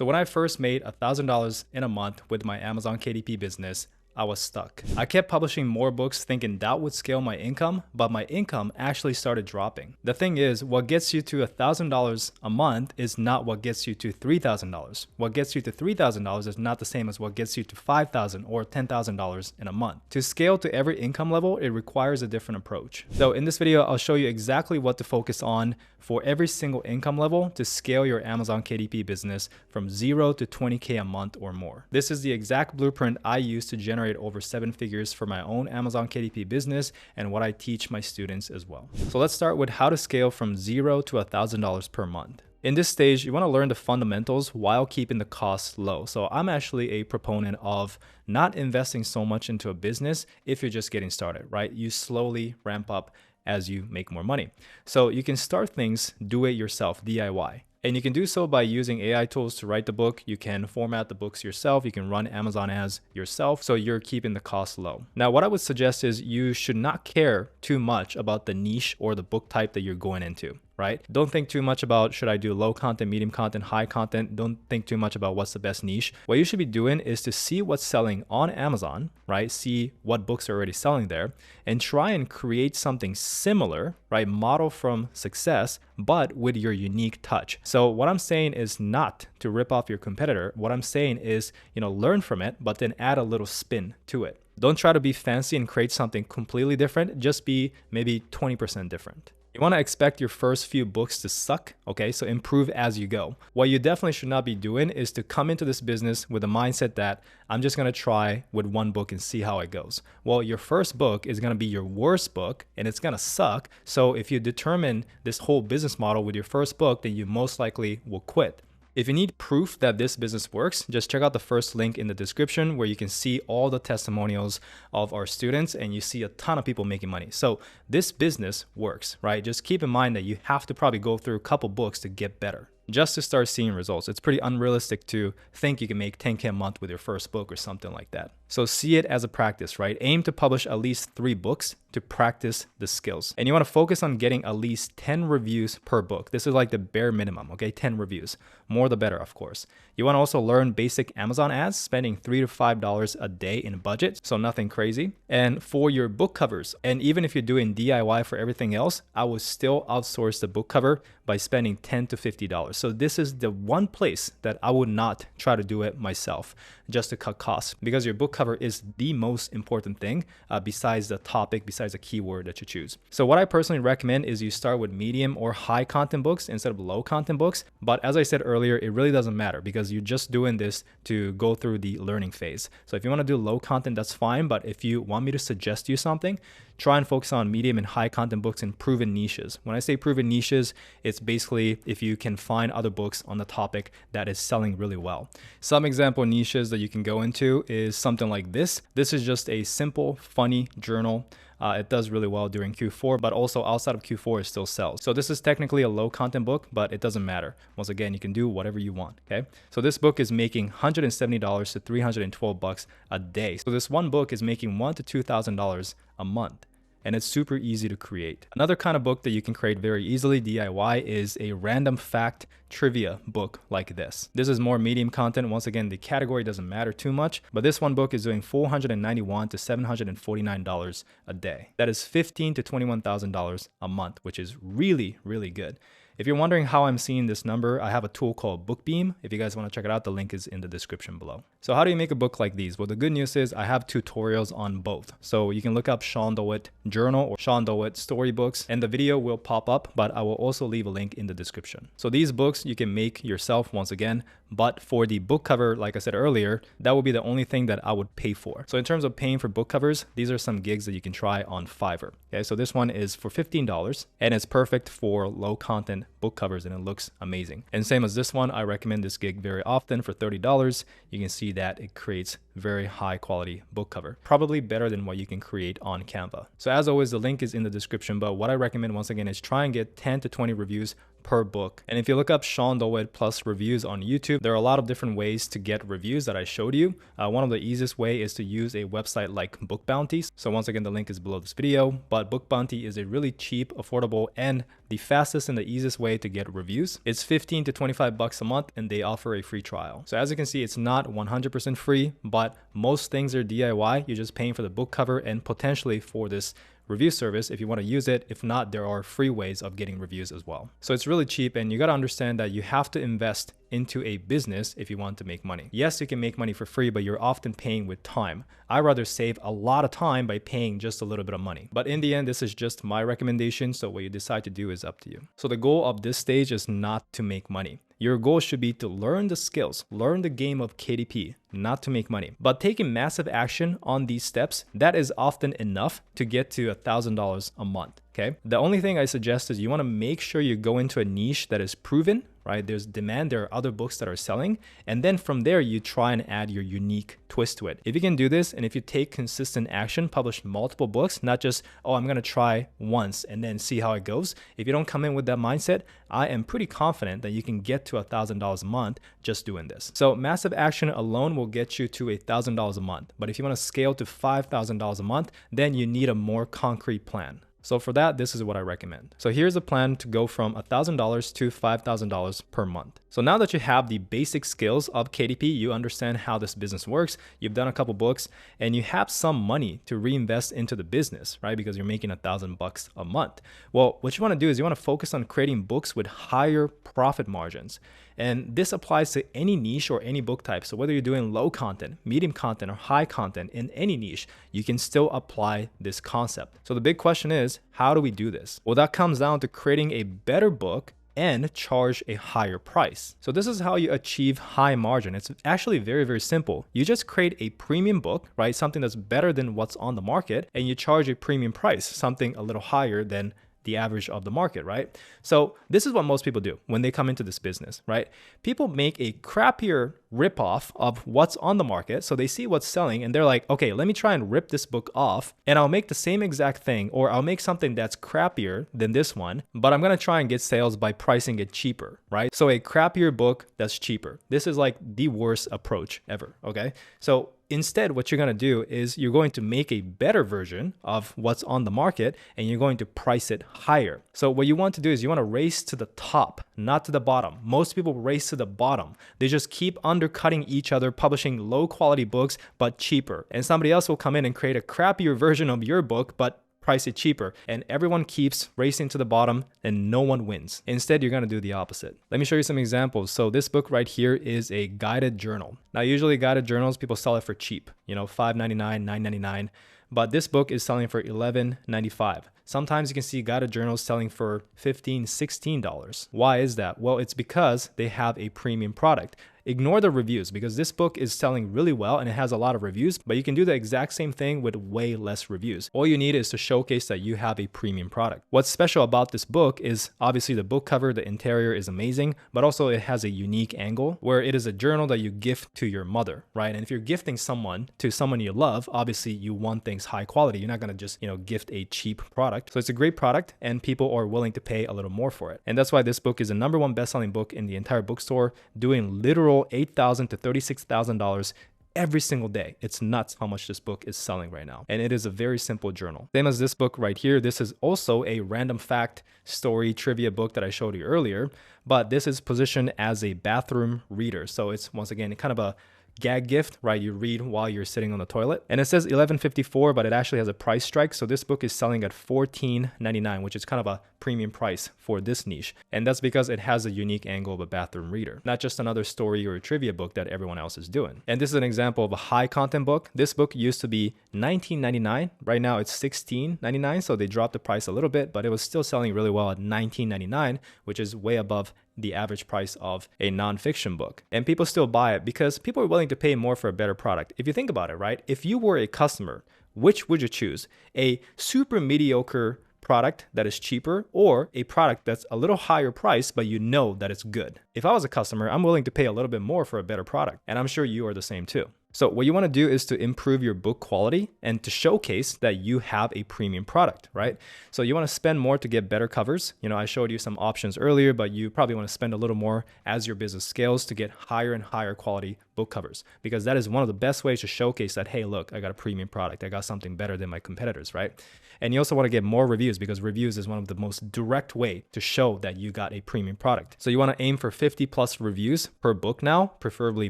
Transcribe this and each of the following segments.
So when I first made $1,000 in a month with my Amazon KDP business, I was stuck. I kept publishing more books thinking that would scale my income, but my income actually started dropping. The thing is, what gets you to $1,000 a month is not what gets you to $3,000. What gets you to $3,000 is not the same as what gets you to $5,000 or $10,000 in a month. To scale to every income level, it requires a different approach. So in this video, I'll show you exactly what to focus on for every single income level to scale your Amazon KDP business from 0 to 20K a month or more. This is the exact blueprint I use to generate over 7 figures for my own Amazon KDP business and what I teach my students as well. So let's start with how to scale from 0 to $1,000 per month. In this stage, you want to learn the fundamentals while keeping the costs low. So I'm actually a proponent of not investing so much into a business if you're just getting started, right? You slowly ramp up as you make more money. So you can start things, do it yourself, DIY. And you can do so by using AI tools to write the book. You can format the books yourself. You can run Amazon ads yourself. So you're keeping the cost low. Now, what I would suggest is you should not care too much about the niche or the book type that you're going into, right? Don't think too much about should I do low content, medium content, high content. Don't think too much about what's the best niche. What you should be doing is to see what's selling on Amazon, right? See what books are already selling there and try and create something similar, right? Model from success, but with your unique touch. So what I'm saying is not to rip off your competitor. What I'm saying is, learn from it, but then add a little spin to it. Don't try to be fancy and create something completely different. Just be maybe 20% different. You want to expect your first few books to suck, okay? So improve as you go. What you definitely should not be doing is to come into this business with a mindset that I'm just going to try with one book and see how it goes. Well, your first book is going to be your worst book and it's going to suck. So if you determine this whole business model with your first book, then you most likely will quit. If you need proof that this business works, just check out the first link in the description where you can see all the testimonials of our students and you see a ton of people making money. So this business works, right? Just keep in mind that you have to probably go through a couple books to get better, just to start seeing results. It's pretty unrealistic to think you can make 10K a month with your first book or something like that. So see it as a practice, right? Aim to publish at least 3 books to practice the skills. And you want to focus on getting at least 10 reviews per book. This is like the bare minimum, okay? 10 reviews. More the better, of course. You want to also learn basic Amazon ads, spending $3 to $5 a day in budget, so nothing crazy. And for your book covers, and even if you're doing DIY for everything else, I would still outsource the book cover by spending $10 to $50. So this is the one place that I would not try to do it myself just to cut costs, because your book cover is the most important thing besides the topic, besides the keyword that you choose. So what I personally recommend is you start with medium or high content books instead of low content books. But as I said earlier, it really doesn't matter because you're just doing this to go through the learning phase. So if you want to do low content, that's fine. But if you want me to suggest you something, try and focus on medium and high content books in proven niches. When I say proven niches, it's basically if you can find other books on the topic that is selling really well. Some example niches that you can go into is something like this. This is just a simple, funny journal. It does really well during Q4, but also outside of Q4, it still sells. So this is technically a low content book, but it doesn't matter. Once again, you can do whatever you want, okay? So this book is making $170 to $312 a day. So this one book is making $1,000 to $2,000 a month. And it's super easy to create. Another kind of book that you can create very easily, DIY, is a random fact trivia book like this. This is more medium content. Once again, the category doesn't matter too much, but this one book is doing $491 to $749 a day. That is $15,000 to $21,000 a month, which is really, really good. If you're wondering how I'm seeing this number, I have a tool called BookBeam. If you guys want to check it out, the link is in the description below. So how do you make a book like these? Well, the good news is I have tutorials on both. So you can look up Sean DeWitt Journal or Sean DeWitt Storybooks, and the video will pop up, but I will also leave a link in the description. So these books you can make yourself once again, but for the book cover, like I said earlier, that would be the only thing that I would pay for. So in terms of paying for book covers, these are some gigs that you can try on Fiverr. Okay, so this one is for $15 and it's perfect for low content book covers and it looks amazing. And same as this one, I recommend this gig very often for $30. You can see that it creates very high quality book cover, probably better than what you can create on Canva. So as always, the link is in the description, but what I recommend once again is try and get 10 to 20 reviews per book. And if you look up Sean DeWitt plus reviews on YouTube, there are a lot of different ways to get reviews that I showed you. One of the easiest way is to use a website like Book Bounties. So once again, the link is below this video, but Book Bounty is a really cheap, affordable, and the fastest and the easiest way to get reviews. It's 15 to 25 bucks a month, and they offer a free trial. So as you can see, it's not 100% free, but most things are DIY. You're just paying for the book cover and potentially for this review service if you want to use it. If not, there are free ways of getting reviews as well. So it's really cheap, and you got to understand that you have to invest into a business if you want to make money. Yes, you can make money for free, but you're often paying with time. I'd rather save a lot of time by paying just a little bit of money. But in the end, this is just my recommendation. So what you decide to do is up to you. So the goal of this stage is not to make money. Your goal should be to learn the skills, learn the game of KDP, not to make money. But taking massive action on these steps, that is often enough to get to $1,000 a month. Okay. The only thing I suggest is you want to make sure you go into a niche that is proven, right? There's demand, there are other books that are selling. And then from there, you try and add your unique twist to it. If you can do this, and if you take consistent action, publish multiple books, not just, oh, I'm going to try once and then see how it goes. If you don't come in with that mindset, I am pretty confident that you can get to $1,000 a month just doing this. So massive action alone will get you to $1,000 a month. But if you want to scale to $5,000 a month, then you need a more concrete plan. So for that, this is what I recommend. So here's a plan to go from $1,000 to $5,000 per month. So now that you have the basic skills of KDP, you understand how this business works, you've done a couple books, and you have some money to reinvest into the business, right? Because you're making $1,000 a month. Well, what you want to do is you want to focus on creating books with higher profit margins. And this applies to any niche or any book type. So whether you're doing low content, medium content, or high content in any niche, you can still apply this concept. So the big question is, how do we do this? Well, that comes down to creating a better book and charge a higher price. So this is how you achieve high margin. It's actually very, very simple. You just create a premium book, right? Something that's better than what's on the market, and you charge a premium price, something a little higher than the average of the market, right? So this is what most people do when they come into this business, right? People make a crappier ripoff of what's on the market. So they see what's selling and they're like, okay, let me try and rip this book off and I'll make the same exact thing, or I'll make something that's crappier than this one, but I'm going to try and get sales by pricing it cheaper, right? So a crappier book that's cheaper. This is like the worst approach ever, okay? So instead, what you're going to do is you're going to make a better version of what's on the market and you're going to price it higher. So what you want to do is you want to race to the top, not to the bottom. Most people race to the bottom. They just keep undercutting each other, publishing low quality books, but cheaper. And somebody else will come in and create a crappier version of your book, but price it cheaper, and everyone keeps racing to the bottom and no one wins. Instead, you're going to do the opposite. Let me show you some examples. So this book right here is a guided journal. Now, usually guided journals, people sell it for cheap, $5.99, $9.99. But this book is selling for $11.95. Sometimes you can see guided journals selling for $15, $16. Why is that? Well, it's because they have a premium product. Ignore the reviews because this book is selling really well and it has a lot of reviews, but you can do the exact same thing with way less reviews. All you need is to showcase that you have a premium product. What's special about this book is obviously the book cover, the interior is amazing, but also it has a unique angle where it is a journal that you gift to your mother, right? And if you're gifting someone to someone you love, obviously you want things high quality. You're not going to just, gift a cheap product. So it's a great product and people are willing to pay a little more for it. And that's why this book is the #1 best-selling book in the entire bookstore, doing literal $8,000 to $36,000 every single day. It's nuts how much this book is selling right now. And it is a very simple journal. Same as this book right here. This is also a random fact story trivia book that I showed you earlier, but this is positioned as a bathroom reader. So it's once again kind of a gag gift, right? You read while you're sitting on the toilet. And it says $11.54, but it actually has a price strike. So this book is selling at $14.99, which is kind of a premium price for this niche. And that's because it has a unique angle of a bathroom reader, not just another story or a trivia book that everyone else is doing. And this is an example of a high content book. This book used to be $19.99. Right now it's $16.99. So they dropped the price a little bit, but it was still selling really well at $19.99, which is way above the average price of a nonfiction book. And people still buy it because people are willing to pay more for a better product. If you think about it, right? If you were a customer, which would you choose? A super mediocre product that is cheaper or a product that's a little higher price, but you know that it's good? If I was a customer, I'm willing to pay a little bit more for a better product. And I'm sure you are the same too. So what you want to do is to improve your book quality and to showcase that you have a premium product, right? So you want to spend more to get better covers. I showed you some options earlier, but you probably want to spend a little more as your business scales to get higher and higher quality book covers, because that is one of the best ways to showcase that, hey, look, I got a premium product. I got something better than my competitors, right? And you also want to get more reviews, because reviews is one of the most direct way to show that you got a premium product. So you want to aim for 50 plus reviews per book now, preferably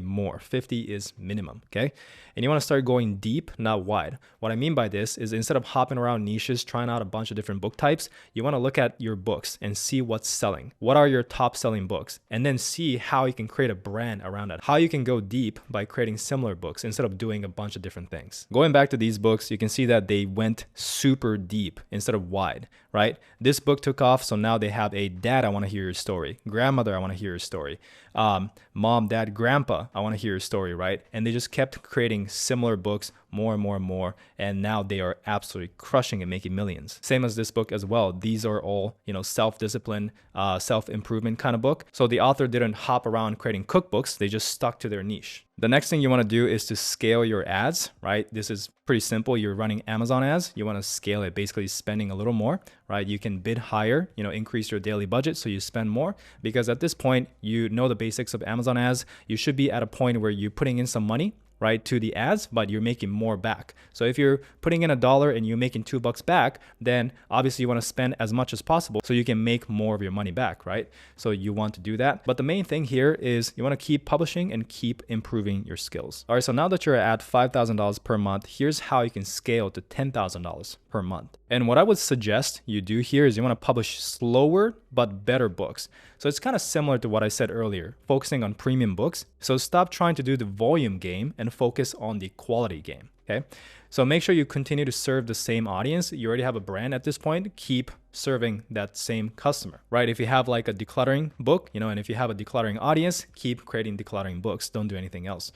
more. 50 is minimum, okay? And you want to start going deep, not wide. What I mean by this is, instead of hopping around niches, trying out a bunch of different book types, you want to look at your books and see what's selling. What are your top selling books? And then see how you can create a brand around that. How you can go deep by creating similar books instead of doing a bunch of different things. Going back to these books, you can see that they went super deep instead of wide, right? This book took off, so now they have a dad, I want to hear your story. Grandmother, I want to hear your story. Mom, dad, grandpa, I want to hear your story, right? And they just kept creating similar books more and more and more, and now they are absolutely crushing and making millions. Same as this book as well. These are all, self-discipline, self-improvement kind of book. So the author didn't hop around creating cookbooks, they just stuck to their niche. The next thing you want to do is to scale your ads, right? This is pretty simple. You're running Amazon ads. You want to scale it, basically spending a little more, right? You can bid higher, increase your daily budget so you spend more, because at this point, you know the basics of Amazon ads. You should be at a point where you're putting in some money, right, to the ads, but you're making more back. So if you're putting in $1 and you're making $2 back, then obviously you want to spend as much as possible so you can make more of your money back, right? So you want to do that. But the main thing here is you want to keep publishing and keep improving your skills. All right, so now that you're at $5,000 per month, here's how you can scale to $10,000 per month. And what I would suggest you do here is you want to publish slower but better books. So it's kind of similar to what I said earlier, focusing on premium books. So stop trying to do the volume game and focus on the quality game, okay? So make sure you continue to serve the same audience. You already have a brand at this point. Keep serving that same customer, right? If you have like a decluttering book, and if you have a decluttering audience, keep creating decluttering books. Don't do anything else.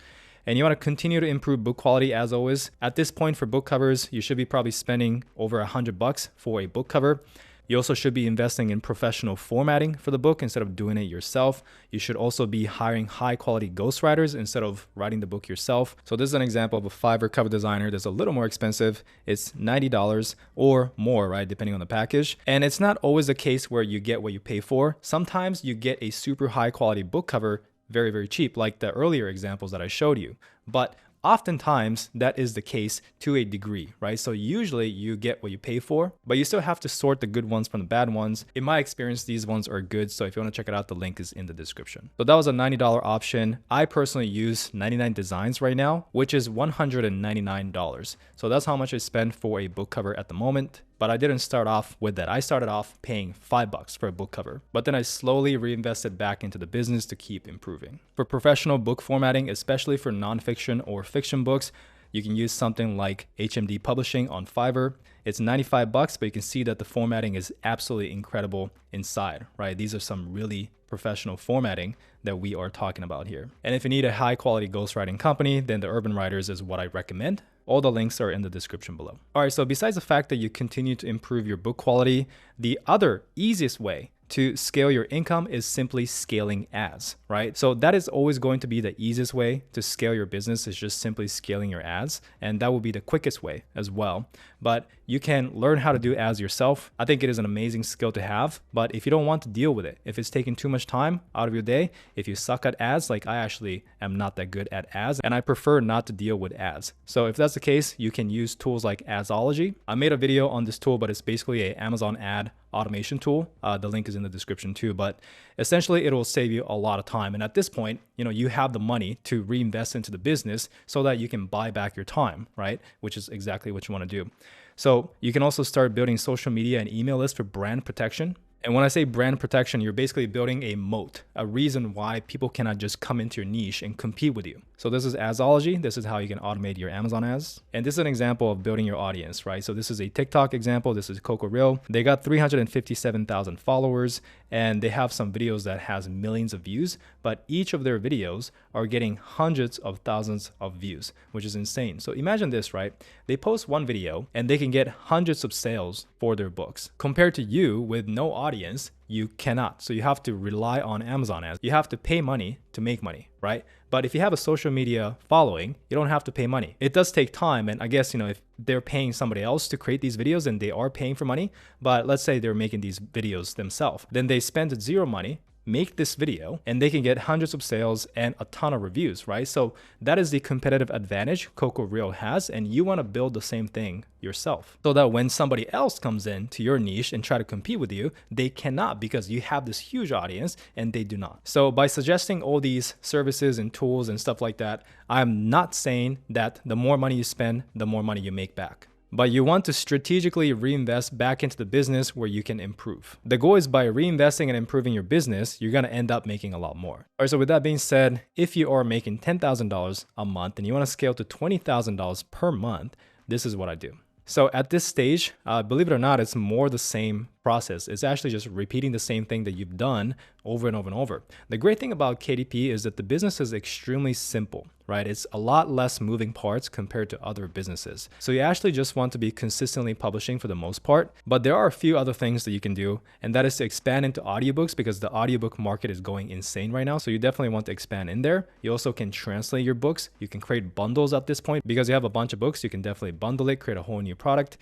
And you want to continue to improve book quality as always. At this point for book covers, you should be probably spending over $100 for a book cover. You also should be investing in professional formatting for the book instead of doing it yourself. You should also be hiring high quality ghostwriters instead of writing the book yourself. So this is an example of a Fiverr cover designer that's a little more expensive. It's $90 or more, right? Depending on the package. And it's not always the case where you get what you pay for. Sometimes you get a super high quality book cover very, very cheap, like the earlier examples that I showed you. But oftentimes that is the case to a degree, right? So usually you get what you pay for, but you still have to sort the good ones from the bad ones. In my experience, these ones are good. So if you want to check it out, the link is in the description. So that was a $90 option. I personally use 99 Designs right now, which is $199. So that's how much I spend for a book cover at the moment. But I didn't start off with that. I started off paying $5 for a book cover, but then I slowly reinvested back into the business to keep improving. For professional book formatting, especially for nonfiction or fiction books, you can use something like HMD Publishing on Fiverr. It's $95, but you can see that the formatting is absolutely incredible inside, right? These are some really professional formatting that we are talking about here. And if you need a high quality ghostwriting company, then the Urban Writers is what I recommend. All the links are in the description below. All right, so besides the fact that you continue to improve your book quality, the other easiest way to scale your income is simply scaling ads, right? So that is always going to be the easiest way to scale your business, is just simply scaling your ads. And that will be the quickest way as well. But you can learn how to do ads yourself. I think it is an amazing skill to have, but if you don't want to deal with it, if it's taking too much time out of your day, if you suck at ads, like I actually am not that good at ads, and I prefer not to deal with ads. So if that's the case, you can use tools like Adsology. I made a video on this tool, but it's basically an Amazon ad automation tool. The link is in the description too, but essentially it will save you a lot of time. And at this point, you have the money to reinvest into the business so that you can buy back your time, right? Which is exactly what you want to do. So you can also start building social media and email lists for brand protection. And when I say brand protection, you're basically building a moat, a reason why people cannot just come into your niche and compete with you. So this is Adsology. This is how you can automate your Amazon ads. And this is an example of building your audience, right? So this is a TikTok example. This is Coco Reel. They got 357,000 followers, and they have some videos that has millions of views, but each of their videos are getting hundreds of thousands of views, which is insane. So imagine this, right? They post one video and they can get hundreds of sales for their books, compared to you with no audience audience, you cannot. So you have to rely on Amazon ads. You have to pay money to make money, right? But if you have a social media following, you don't have to pay money. It does take time. And I guess, if they're paying somebody else to create these videos, then they are paying for money. But let's say they're making these videos themselves. Then they spend zero money, make this video, and they can get hundreds of sales and a ton of reviews, right? So that is the competitive advantage Coco Reel has, and you want to build the same thing yourself so that when somebody else comes in to your niche and try to compete with you, they cannot, because you have this huge audience and they do not. So by suggesting all these services and tools and stuff like that, I'm not saying that the more money you spend, the more money you make back. But you want to strategically reinvest back into the business where you can improve. The goal is by reinvesting and improving your business, you're going to end up making a lot more. All right, so with that being said, if you are making $10,000 a month and you want to scale to $20,000 per month, this is what I do. So at this stage, believe it or not, it's more the same process. It's actually just repeating the same thing that you've done over and over and over. The great thing about KDP is that the business is extremely simple, right? It's a lot less moving parts compared to other businesses. So you actually just want to be consistently publishing for the most part, but there are a few other things that you can do, and that is to expand into audiobooks, because the audiobook market is going insane right now. So you definitely want to expand in there. You also can translate your books. You can create bundles at this point because you have a bunch of books. You can definitely bundle it, create a whole new product.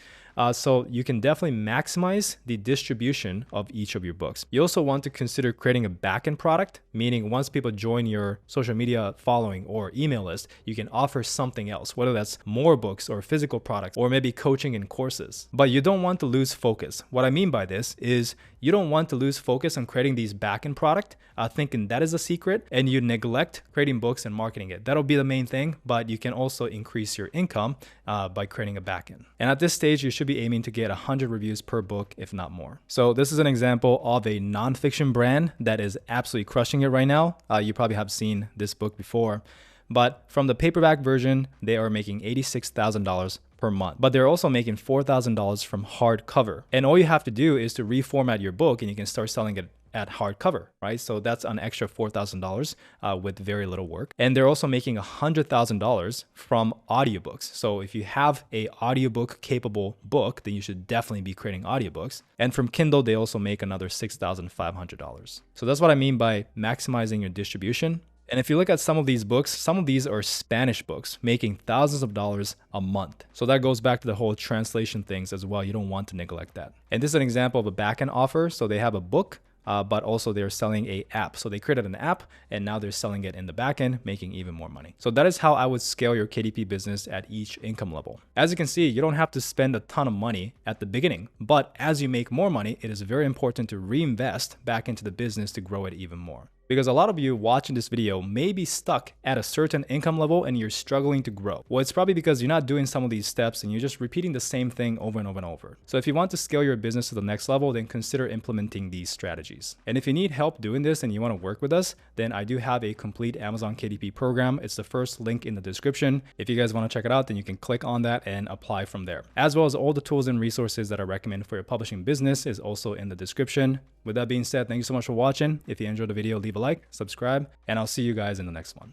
So you can definitely maximize the distribution of each of your books. You also want to consider creating a backend product, meaning once people join your social media following or email list, you can offer something else, whether that's more books or physical products or maybe coaching and courses. But you don't want to lose focus. What I mean by this is you don't want to lose focus on creating these backend product, thinking that is a secret, and you neglect creating books and marketing it. That'll be the main thing, but you can also increase your income by creating a backend. And at this stage, you should be aiming to get 100 reviews per book, if not more. So this is an example of a nonfiction brand that is absolutely crushing it right now. You probably have seen this book before, but from the paperback version, they are making $86,000 per month, but they're also making $4,000 from hardcover. And all you have to do is to reformat your book and you can start selling it at hardcover, right? So that's an extra $4,000 with very little work. And they're also making $100,000 from audiobooks. So if you have a audiobook capable book, then you should definitely be creating audiobooks. And from Kindle, they also make another $6,500. So that's what I mean by maximizing your distribution. And if you look at some of these books, some of these are Spanish books making thousands of dollars a month. So that goes back to the whole translation things as well. You don't want to neglect that. And this is an example of a backend offer. So they have a book, but also they're selling an app. So they created an app and now they're selling it in the backend, making even more money. So that is how I would scale your KDP business at each income level. As you can see, you don't have to spend a ton of money at the beginning, but as you make more money, it is very important to reinvest back into the business to grow it even more. Because a lot of you watching this video may be stuck at a certain income level and you're struggling to grow. Well, it's probably because you're not doing some of these steps and you're just repeating the same thing over and over and over. So if you want to scale your business to the next level, then consider implementing these strategies. And if you need help doing this and you want to work with us, then I do have a complete Amazon KDP program. It's the first link in the description. If you guys want to check it out, then you can click on that and apply from there. As well as all the tools and resources that I recommend for your publishing business is also in the description. With that being said, thank you so much for watching. If you enjoyed the video, leave a like, subscribe, and I'll see you guys in the next one.